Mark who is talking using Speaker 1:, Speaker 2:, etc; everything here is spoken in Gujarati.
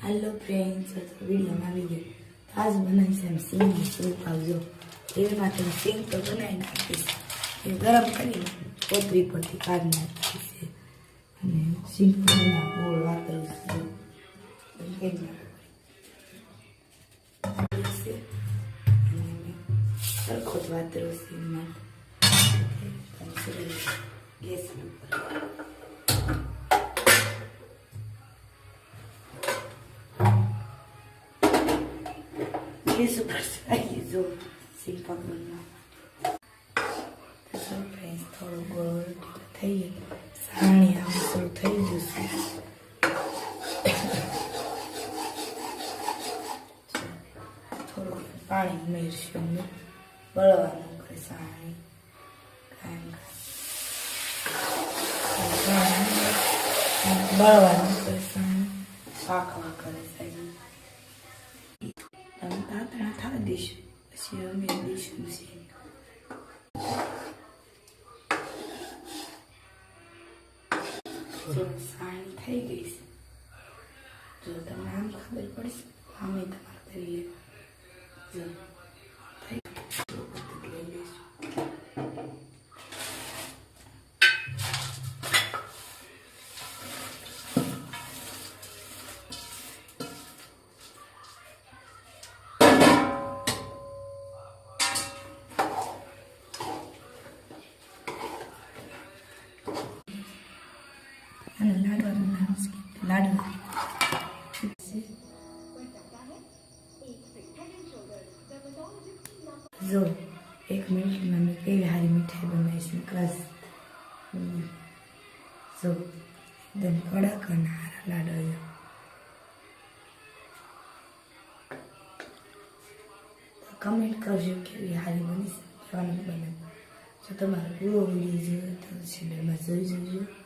Speaker 1: हेलो फ्रेंड्स, वीडियो में આવી ગયો આજ બનાવી છે સિંગની સૂપ આવજો એમાં તમે સિંગ તો બનાવી નાખીશ એ ગરમ કરીને કોતરી પરથી કાઢી નાખીશ અને સિંગ ના ગોળ વાપરીશ સરખો જ વાતરો સિંગમાં ગેસ ઉપર super spicy zo simple બનવા તો ફ્રેન્ડ્સ થોડું ગોળ થઈ ગયું સાણી આમ શરૂ થઈ જશે થોડું પાણી ઉમેરશું બળવાનું કરે સાણી બળવાનું કરે સાણી પાકવા કરે સાહેબ તાતણા થવા દઈશું પછી અમે દઈશું સાણી થઈ ગઈ છે જો તમને આમ ખબર પડશે અમે તમારે કરી જો થઈ લઈ લઈશું લાડવા જો 1 મિનિટમાં મેં કેવી સારી મીઠાઈ બનાવીશ ક્રશ જો એકદમ કડક અને સારા લાડવા કમેન્ટ કરજો કેવી સારી બની છે કેવાનું બને જો તમારો પૂરો વિડીયો જોયો તો ચેનલમાં જોઈ જોજો